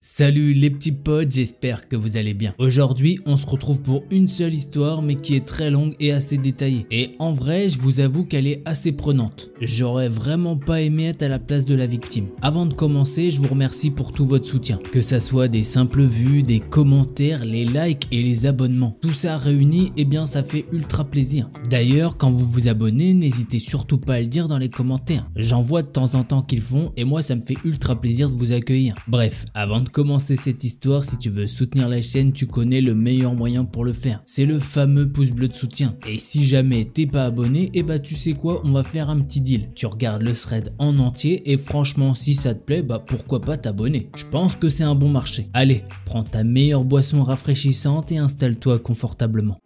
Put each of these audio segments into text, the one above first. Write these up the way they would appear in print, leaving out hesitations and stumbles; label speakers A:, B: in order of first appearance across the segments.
A: Salut les petits potes, j'espère que vous allez bien. Aujourd'hui, on se retrouve pour une seule histoire mais qui est très longue et assez détaillée. Et en vrai, je vous avoue qu'elle est assez prenante. J'aurais vraiment pas aimé être à la place de la victime. Avant de commencer, je vous remercie pour tout votre soutien. Que ça soit des simples vues, des commentaires, les likes et les abonnements. Tout ça réuni, eh bien ça fait ultra plaisir. D'ailleurs, quand vous vous abonnez, n'hésitez surtout pas à le dire dans les commentaires. J'en vois de temps en temps qu'ils font et moi ça me fait ultra plaisir de vous accueillir. Bref, avant de commencer cette histoire, si tu veux soutenir la chaîne, tu connais le meilleur moyen pour le faire. C'est le fameux pouce bleu de soutien. Et si jamais t'es pas abonné, eh bah tu sais quoi, on va faire un petit deal. Tu regardes le thread en entier et franchement si ça te plaît, bah pourquoi pas t'abonner. Je pense que c'est un bon marché. Allez, prends ta meilleure boisson rafraîchissante et installe-toi confortablement.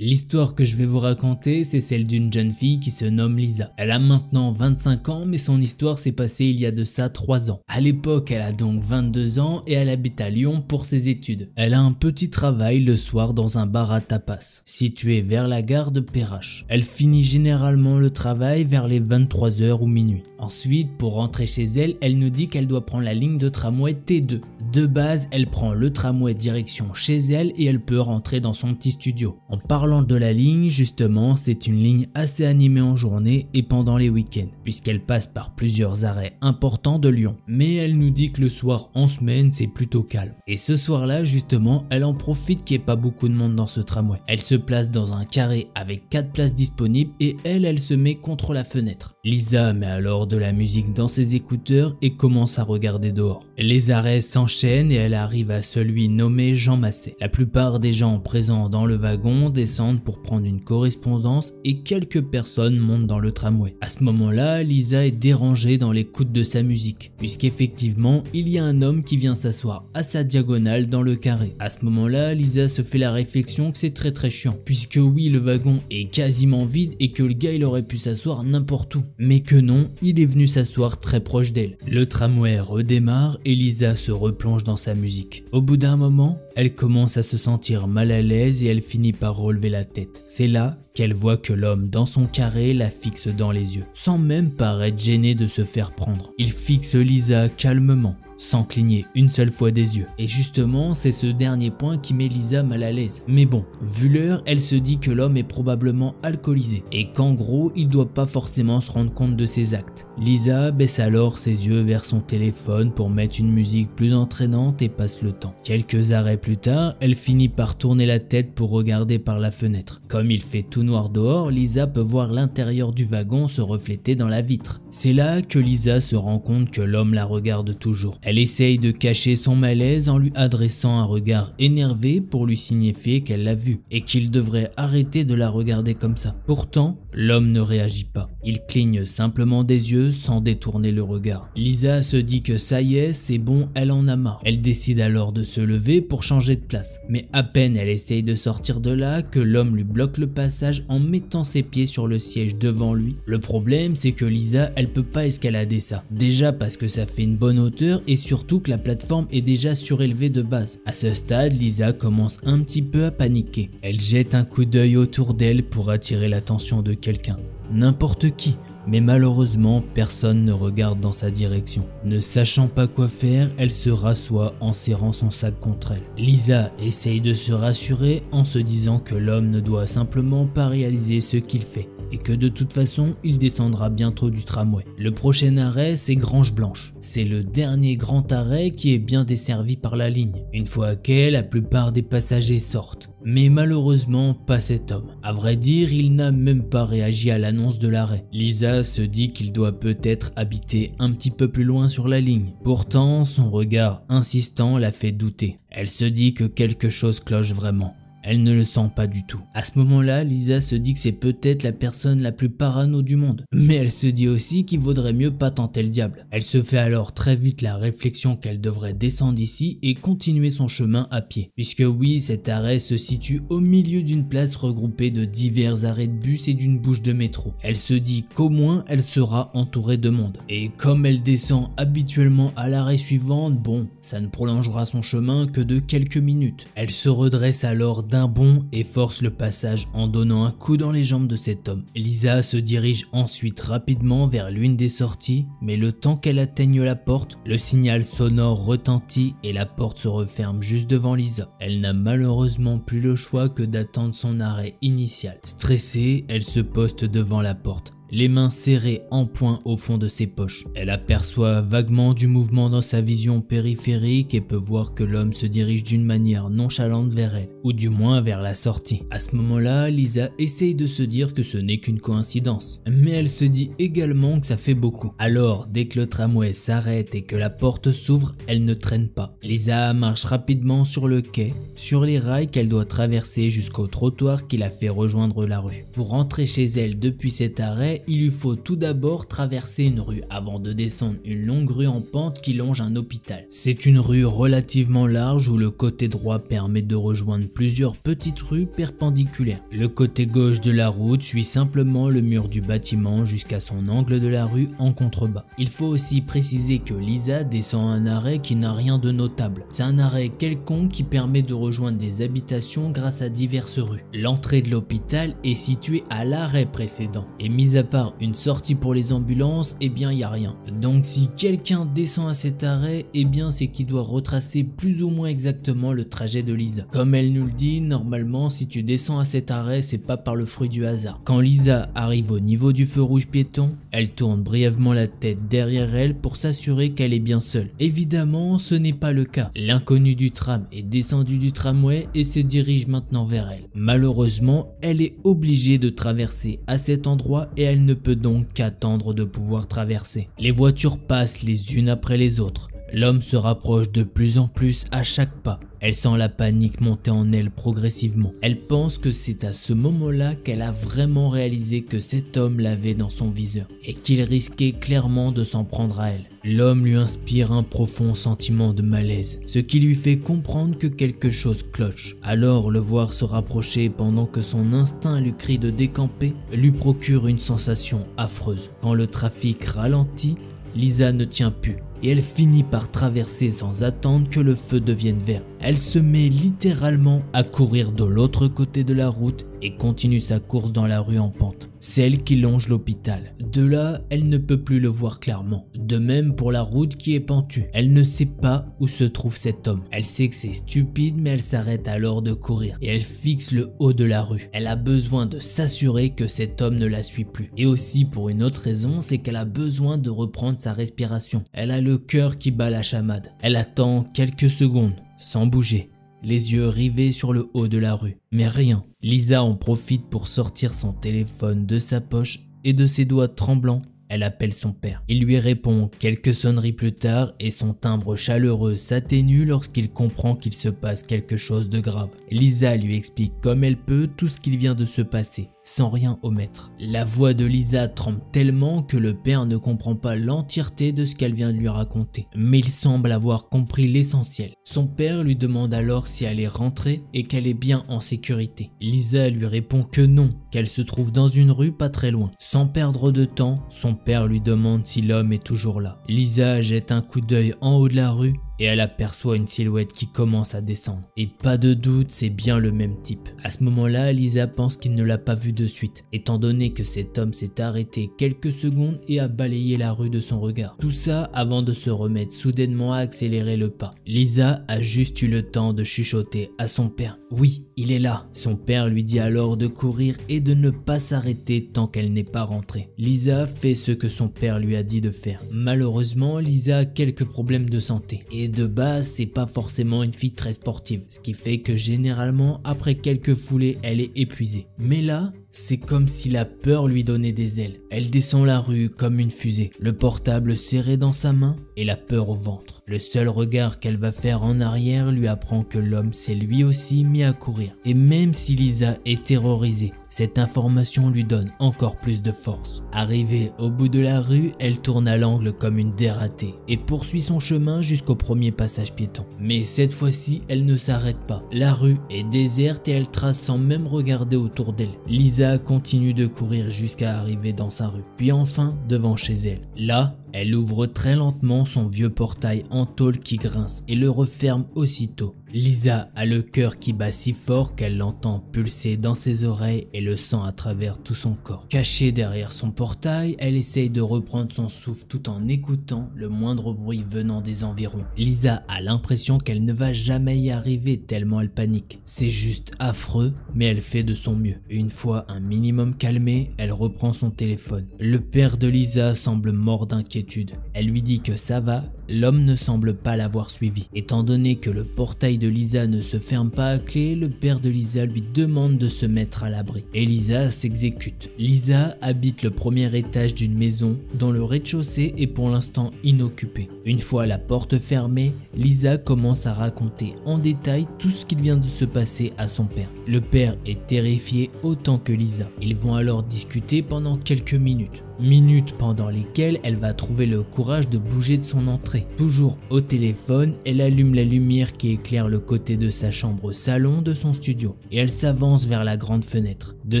A: L'histoire que je vais vous raconter, c'est celle d'une jeune fille qui se nomme Lisa. Elle a maintenant 25 ans, mais son histoire s'est passée il y a de ça 3 ans. À l'époque, elle a donc 22 ans et elle habite à Lyon pour ses études. Elle a un petit travail le soir dans un bar à tapas, situé vers la gare de Perrache. Elle finit généralement le travail vers les 23h ou minuit. Ensuite, pour rentrer chez elle, elle nous dit qu'elle doit prendre la ligne de tramway T2. De base, elle prend le tramway direction chez elle et elle peut rentrer dans son petit studio. En parlant de la ligne, justement, c'est une ligne assez animée en journée et pendant les week-ends, puisqu'elle passe par plusieurs arrêts importants de Lyon. Mais elle nous dit que le soir en semaine, c'est plutôt calme. Et ce soir-là, justement, elle en profite qu'il n'y ait pas beaucoup de monde dans ce tramway. Elle se place dans un carré avec 4 places disponibles et elle se met contre la fenêtre. Lisa met alors de la musique dans ses écouteurs et commence à regarder dehors. Les arrêts s'enchaînent et elle arrive à celui nommé Jean Massé. La plupart des gens présents dans le wagon descendent pour prendre une correspondance et quelques personnes montent dans le tramway. À ce moment-là, Lisa est dérangée dans l'écoute de sa musique, puisqu'effectivement, il y a un homme qui vient s'asseoir à sa diagonale dans le carré. À ce moment-là, Lisa se fait la réflexion que c'est très chiant, puisque oui, le wagon est quasiment vide et que le gars il aurait pu s'asseoir n'importe où. Mais que non, il est venu s'asseoir très proche d'elle. Le tramway redémarre et Lisa se replonge dans sa musique. Au bout d'un moment, elle commence à se sentir mal à l'aise et elle finit par relever la tête. C'est là qu'elle voit que l'homme dans son carré la fixe dans les yeux, sans même paraître gêné de se faire prendre. Il fixe Lisa calmement, sans cligner une seule fois des yeux. Et justement, c'est ce dernier point qui met Lisa mal à l'aise. Mais bon, vu l'heure, elle se dit que l'homme est probablement alcoolisé et qu'en gros, il doit pas forcément se rendre compte de ses actes. Lisa baisse alors ses yeux vers son téléphone pour mettre une musique plus entraînante et passe le temps. Quelques arrêts plus tard, elle finit par tourner la tête pour regarder par la fenêtre. Comme il fait tout noir dehors, Lisa peut voir l'intérieur du wagon se refléter dans la vitre. C'est là que Lisa se rend compte que l'homme la regarde toujours. Elle essaye de cacher son malaise en lui adressant un regard énervé pour lui signifier qu'elle l'a vu et qu'il devrait arrêter de la regarder comme ça. Pourtant, l'homme ne réagit pas. Il cligne simplement des yeux sans détourner le regard. Lisa se dit que ça y est, c'est bon, elle en a marre. Elle décide alors de se lever pour changer de place. Mais à peine elle essaye de sortir de là que l'homme lui bloque le passage en mettant ses pieds sur le siège devant lui. Le problème, c'est que Lisa, elle peut pas escalader ça. Déjà parce que ça fait une bonne hauteur et surtout que la plateforme est déjà surélevée de base. À ce stade, Lisa commence un petit peu à paniquer. Elle jette un coup d'œil autour d'elle pour attirer l'attention de quelqu'un. N'importe qui. Mais malheureusement, personne ne regarde dans sa direction. Ne sachant pas quoi faire, elle se rassoit en serrant son sac contre elle. Lisa essaye de se rassurer en se disant que l'homme ne doit simplement pas réaliser ce qu'il fait et que de toute façon, il descendra bientôt du tramway. Le prochain arrêt, c'est Grange Blanche. C'est le dernier grand arrêt qui est bien desservi par la ligne. Une fois à quai, la plupart des passagers sortent. Mais malheureusement, pas cet homme. À vrai dire, il n'a même pas réagi à l'annonce de l'arrêt. Lisa se dit qu'il doit peut-être habiter un petit peu plus loin sur la ligne. Pourtant, son regard insistant la fait douter. Elle se dit que quelque chose cloche vraiment. Elle ne le sent pas du tout. À ce moment-là, Lisa se dit que c'est peut-être la personne la plus parano du monde. Mais elle se dit aussi qu'il vaudrait mieux pas tenter le diable. Elle se fait alors très vite la réflexion qu'elle devrait descendre ici et continuer son chemin à pied. Puisque oui, cet arrêt se situe au milieu d'une place regroupée de divers arrêts de bus et d'une bouche de métro. Elle se dit qu'au moins elle sera entourée de monde. Et comme elle descend habituellement à l'arrêt suivant, bon, ça ne prolongera son chemin que de quelques minutes. Elle se redresse alors d'un bond et force le passage en donnant un coup dans les jambes de cet homme. Lisa se dirige ensuite rapidement vers l'une des sorties, mais le temps qu'elle atteigne la porte, le signal sonore retentit et la porte se referme juste devant Lisa. Elle n'a malheureusement plus le choix que d'attendre son arrêt initial. Stressée, elle se poste devant la porte, les mains serrées en poing au fond de ses poches. Elle aperçoit vaguement du mouvement dans sa vision périphérique et peut voir que l'homme se dirige d'une manière nonchalante vers elle, ou du moins vers la sortie. À ce moment-là, Lisa essaye de se dire que ce n'est qu'une coïncidence, mais elle se dit également que ça fait beaucoup. Alors, dès que le tramway s'arrête et que la porte s'ouvre, elle ne traîne pas. Lisa marche rapidement sur le quai, sur les rails qu'elle doit traverser jusqu'au trottoir qui la fait rejoindre la rue. Pour rentrer chez elle depuis cet arrêt, il lui faut tout d'abord traverser une rue avant de descendre une longue rue en pente qui longe un hôpital. C'est une rue relativement large où le côté droit permet de rejoindre plusieurs petites rues perpendiculaires. Le côté gauche de la route suit simplement le mur du bâtiment jusqu'à son angle de la rue en contrebas. Il faut aussi préciser que Lisa descend un arrêt qui n'a rien de notable. C'est un arrêt quelconque qui permet de rejoindre des habitations grâce à diverses rues. L'entrée de l'hôpital est située à l'arrêt précédent et mis à part une sortie pour les ambulances, eh bien il n'y a rien. Donc si quelqu'un descend à cet arrêt, eh bien c'est qu'il doit retracer plus ou moins exactement le trajet de Lisa. Comme elle nous le dit, normalement si tu descends à cet arrêt, c'est pas par le fruit du hasard. Quand Lisa arrive au niveau du feu rouge piéton, elle tourne brièvement la tête derrière elle pour s'assurer qu'elle est bien seule. Évidemment, ce n'est pas le cas. L'inconnu du tram est descendu du tramway et se dirige maintenant vers elle. Malheureusement, elle est obligée de traverser à cet endroit et elle ne peut donc qu'attendre de pouvoir traverser. Les voitures passent les unes après les autres. L'homme se rapproche de plus en plus à chaque pas. Elle sent la panique monter en elle progressivement. Elle pense que c'est à ce moment-là qu'elle a vraiment réalisé que cet homme l'avait dans son viseur et qu'il risquait clairement de s'en prendre à elle. L'homme lui inspire un profond sentiment de malaise, ce qui lui fait comprendre que quelque chose cloche. Alors le voir se rapprocher pendant que son instinct lui crie de décamper lui procure une sensation affreuse. Quand le trafic ralentit, Lisa ne tient plus et elle finit par traverser sans attendre que le feu devienne vert. Elle se met littéralement à courir de l'autre côté de la route et continue sa course dans la rue en pente, celle qui longe l'hôpital. De là, elle ne peut plus le voir clairement. De même pour la route qui est pentue. Elle ne sait pas où se trouve cet homme. Elle sait que c'est stupide, mais elle s'arrête alors de courir et elle fixe le haut de la rue. Elle a besoin de s'assurer que cet homme ne la suit plus. Et aussi pour une autre raison, c'est qu'elle a besoin de reprendre sa respiration. Elle a le cœur qui bat la chamade. Elle attend quelques secondes, sans bouger, les yeux rivés sur le haut de la rue. Mais rien. Lisa en profite pour sortir son téléphone de sa poche et de ses doigts tremblants, elle appelle son père. Il lui répond quelques sonneries plus tard et son timbre chaleureux s'atténue lorsqu'il comprend qu'il se passe quelque chose de grave. Lisa lui explique comme elle peut tout ce qu'il vient de se passer, sans rien omettre. La voix de Lisa tremble tellement que le père ne comprend pas l'entièreté de ce qu'elle vient de lui raconter. Mais il semble avoir compris l'essentiel. Son père lui demande alors si elle est rentrée et qu'elle est bien en sécurité. Lisa lui répond que non, qu'elle se trouve dans une rue pas très loin. Sans perdre de temps, son père lui demande si l'homme est toujours là. Lisa jette un coup d'œil en haut de la rue et elle aperçoit une silhouette qui commence à descendre. Et pas de doute, c'est bien le même type. À ce moment-là, Lisa pense qu'il ne l'a pas vu de suite, étant donné que cet homme s'est arrêté quelques secondes et a balayé la rue de son regard. Tout ça avant de se remettre soudainement à accélérer le pas. Lisa a juste eu le temps de chuchoter à son père. Oui, il est là. Son père lui dit alors de courir et de ne pas s'arrêter tant qu'elle n'est pas rentrée. Lisa fait ce que son père lui a dit de faire. Malheureusement, Lisa a quelques problèmes de santé. Et de base, c'est pas forcément une fille très sportive, ce qui fait que généralement, après quelques foulées, elle est épuisée. Mais là, C'est comme si la peur lui donnait des ailes. Elle descend la rue comme une fusée, le portable serré dans sa main et la peur au ventre. Le seul regard qu'elle va faire en arrière lui apprend que l'homme s'est lui aussi mis à courir. Et même si Lisa est terrorisée, cette information lui donne encore plus de force. Arrivée au bout de la rue, elle tourne à l'angle comme une dératée et poursuit son chemin jusqu'au premier passage piéton. Mais cette fois-ci, elle ne s'arrête pas. La rue est déserte et elle trace sans même regarder autour d'elle. Lisa continue de courir jusqu'à arriver dans sa rue, puis enfin devant chez elle. Là, elle ouvre très lentement son vieux portail en tôle qui grince et le referme aussitôt. Lisa a le cœur qui bat si fort qu'elle l'entend pulser dans ses oreilles et le sent à travers tout son corps. Cachée derrière son portail, elle essaye de reprendre son souffle tout en écoutant le moindre bruit venant des environs. Lisa a l'impression qu'elle ne va jamais y arriver tellement elle panique. C'est juste affreux, mais elle fait de son mieux. Une fois un minimum calmée, elle reprend son téléphone. Le père de Lisa semble mort d'inquiétude. Elle lui dit que ça va. L'homme ne semble pas l'avoir suivi. Étant donné que le portail de Lisa ne se ferme pas à clé, le père de Lisa lui demande de se mettre à l'abri. Et Lisa s'exécute. Lisa habite le premier étage d'une maison dont le rez-de-chaussée est pour l'instant inoccupé. Une fois la porte fermée, Lisa commence à raconter en détail tout ce qui vient de se passer à son père. Le père est terrifié autant que Lisa. Ils vont alors discuter pendant quelques minutes. Minutes pendant lesquelles elle va trouver le courage de bouger de son entrée. Toujours au téléphone, elle allume la lumière qui éclaire le côté de sa chambre au salon de son studio et elle s'avance vers la grande fenêtre. De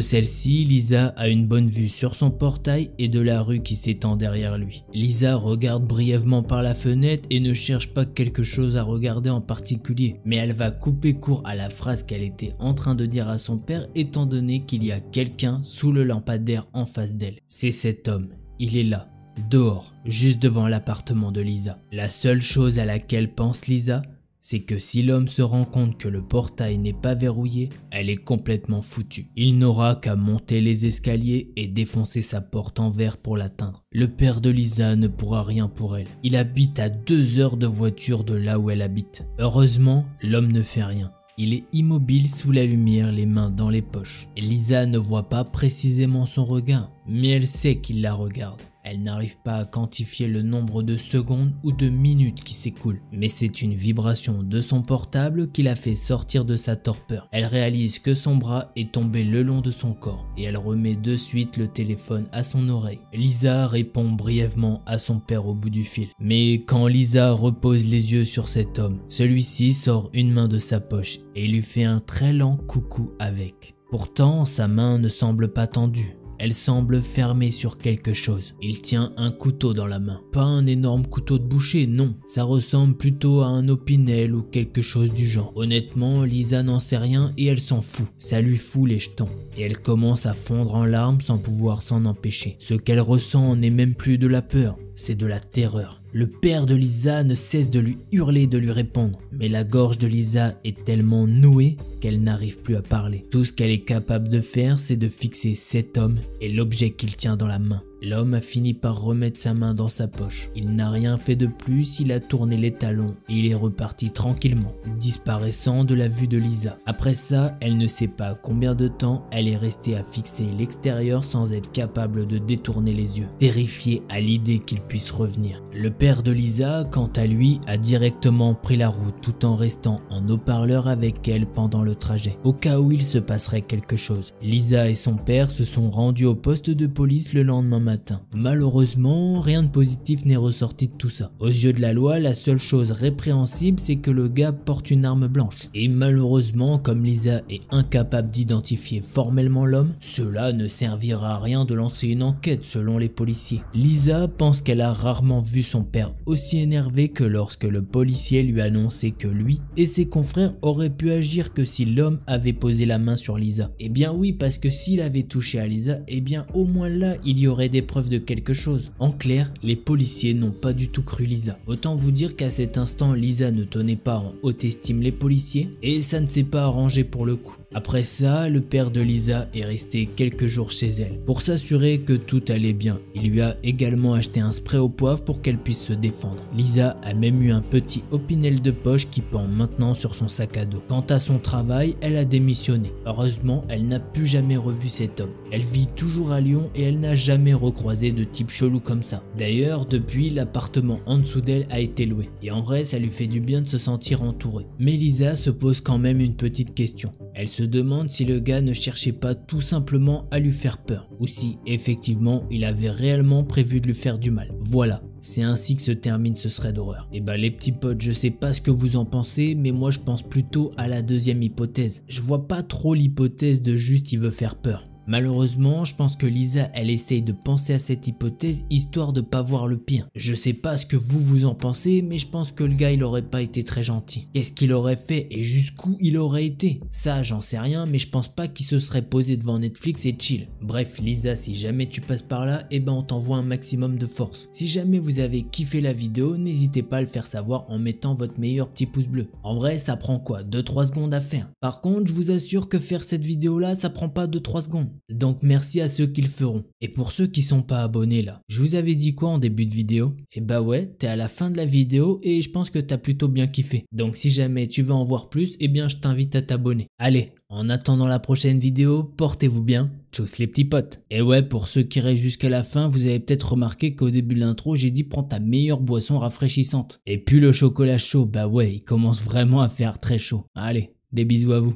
A: celle-ci, Lisa a une bonne vue sur son portail et de la rue qui s'étend derrière lui. Lisa regarde brièvement par la fenêtre et ne cherche pas quelque chose à regarder en particulier, mais elle va couper court à la phrase qu'elle était en train de dire à son père étant donné qu'il y a quelqu'un sous le lampadaire en face d'elle. C'est cet homme, il est là, dehors, juste devant l'appartement de Lisa. La seule chose à laquelle pense Lisa, c'est que si l'homme se rend compte que le portail n'est pas verrouillé, elle est complètement foutue. Il n'aura qu'à monter les escaliers et défoncer sa porte en verre pour l'atteindre. Le père de Lisa ne pourra rien pour elle. Il habite à 2 heures de voiture de là où elle habite. Heureusement, l'homme ne fait rien. Il est immobile sous la lumière, les mains dans les poches. Et Lisa ne voit pas précisément son regard, mais elle sait qu'il la regarde. Elle n'arrive pas à quantifier le nombre de secondes ou de minutes qui s'écoulent, mais c'est une vibration de son portable qui la fait sortir de sa torpeur. Elle réalise que son bras est tombé le long de son corps et elle remet de suite le téléphone à son oreille. Lisa répond brièvement à son père au bout du fil. Mais quand Lisa repose les yeux sur cet homme, celui-ci sort une main de sa poche et lui fait un très lent coucou avec. Pourtant, sa main ne semble pas tendue. Elle semble fermée sur quelque chose. Il tient un couteau dans la main. Pas un énorme couteau de boucher, non. Ça ressemble plutôt à un opinel ou quelque chose du genre. Honnêtement, Lisa n'en sait rien et elle s'en fout. Ça lui fout les jetons. Et elle commence à fondre en larmes sans pouvoir s'en empêcher. Ce qu'elle ressent n'est même plus de la peur, c'est de la terreur. Le père de Lisa ne cesse de lui hurler, de lui répondre. Mais la gorge de Lisa est tellement nouée qu'elle n'arrive plus à parler. Tout ce qu'elle est capable de faire, c'est de fixer cet homme et l'objet qu'il tient dans la main. L'homme a fini par remettre sa main dans sa poche. Il n'a rien fait de plus, il a tourné les talons et il est reparti tranquillement, disparaissant de la vue de Lisa. Après ça, elle ne sait pas combien de temps elle est restée à fixer l'extérieur sans être capable de détourner les yeux, terrifiée à l'idée qu'il puisse revenir. Le père de Lisa, quant à lui, a directement pris la route tout en restant en haut-parleur avec elle pendant le trajet, au cas où il se passerait quelque chose. Lisa et son père se sont rendus au poste de police le lendemain matin. Malheureusement, rien de positif n'est ressorti de tout ça. Aux yeux de la loi, la seule chose répréhensible, c'est que le gars porte une arme blanche. Et malheureusement, comme Lisa est incapable d'identifier formellement l'homme, cela ne servira à rien de lancer une enquête selon les policiers. Lisa pense qu'elle a rarement vu son père aussi énervé que lorsque le policier lui a annoncé que lui et ses confrères auraient pu agir que si l'homme avait posé la main sur Lisa. Eh bien oui, parce que s'il avait touché à Lisa, eh bien au moins là, il y aurait des preuves de quelque chose. En clair, les policiers n'ont pas du tout cru Lisa. Autant vous dire qu'à cet instant, Lisa ne tenait pas en haute estime les policiers et ça ne s'est pas arrangé pour le coup. Après ça, le père de Lisa est resté quelques jours chez elle pour s'assurer que tout allait bien. Il lui a également acheté un spray au poivre pour qu'elle puisse se défendre. Lisa a même eu un petit Opinel de poche qui pend maintenant sur son sac à dos. Quant à son travail, elle a démissionné. Heureusement, elle n'a plus jamais revu cet homme. Elle vit toujours à Lyon et elle n'a jamais recroisé de type chelou comme ça. D'ailleurs, depuis, l'appartement en dessous d'elle a été loué. Et en vrai, ça lui fait du bien de se sentir entourée. Mais Lisa se pose quand même une petite question. Elle se demande si le gars ne cherchait pas tout simplement à lui faire peur. Ou si, effectivement, il avait réellement prévu de lui faire du mal. Voilà. C'est ainsi que se termine ce thread d'horreur. Et bah les petits potes, je sais pas ce que vous en pensez, mais moi je pense plutôt à la deuxième hypothèse. Je vois pas trop l'hypothèse de juste il veut faire peur. Malheureusement, je pense que Lisa, elle essaye de penser à cette hypothèse histoire de pas voir le pire. Je sais pas ce que vous en pensez, mais je pense que le gars il aurait pas été très gentil. Qu'est-ce qu'il aurait fait et jusqu'où il aurait été? Ça, j'en sais rien, mais je pense pas qu'il se serait posé devant Netflix et chill. Bref, Lisa, si jamais tu passes par là, eh ben on t'envoie un maximum de force. Si jamais vous avez kiffé la vidéo, n'hésitez pas à le faire savoir en mettant votre meilleur petit pouce bleu. En vrai, ça prend quoi? 2-3 secondes à faire. Par contre, je vous assure que faire cette vidéo là, ça prend pas 2-3 secondes. Donc merci à ceux qui le feront. Et pour ceux qui sont pas abonnés là, je vous avais dit quoi en début de vidéo? Et bah ouais, t'es à la fin de la vidéo et je pense que t'as plutôt bien kiffé. Donc si jamais tu veux en voir plus, eh bien je t'invite à t'abonner. Allez, en attendant la prochaine vidéo, portez-vous bien. Tchuss les petits potes. Et ouais, pour ceux qui restent jusqu'à la fin, vous avez peut-être remarqué qu'au début de l'intro, j'ai dit prends ta meilleure boisson rafraîchissante. Et puis le chocolat chaud, bah ouais, il commence vraiment à faire très chaud. Allez, des bisous à vous.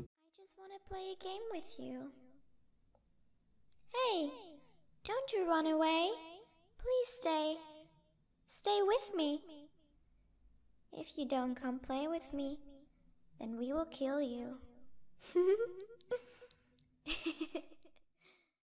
B: Hey, don't you run away. Please stay. Stay with me. If you don't come play with me, then we will kill you.